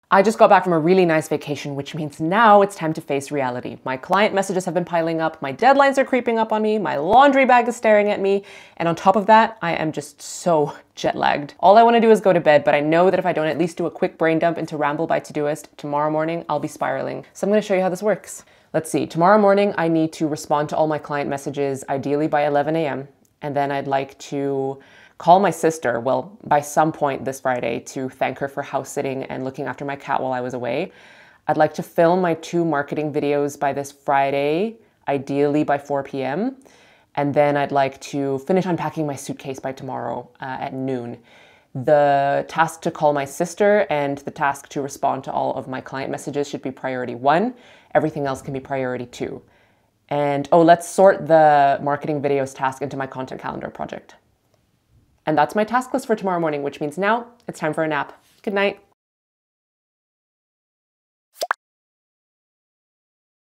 I just got back from a really nice vacation, which means now it's time to face reality. My client messages have been piling up, my deadlines are creeping up on me, my laundry bag is staring at me, and on top of that, I am just so jet lagged. All I want to do is go to bed, but I know that if I don't at least do a quick brain dump into Ramble by Todoist, tomorrow morning I'll be spiraling. So I'm going to show you how this works. Let's see, tomorrow morning I need to respond to all my client messages, ideally by 11 a.m. And then I'd like to call my sister, well, by some point this Friday, to thank her for house sitting and looking after my cat while I was away. I'd like to film my 2 marketing videos by this Friday, ideally by 4 p.m. And then I'd like to finish unpacking my suitcase by tomorrow at noon. The task to call my sister and the task to respond to all of my client messages should be priority 1. Everything else can be priority 2. And oh, let's sort the marketing videos task into my content calendar project. And that's my task list for tomorrow morning, which means now it's time for a nap. Good night.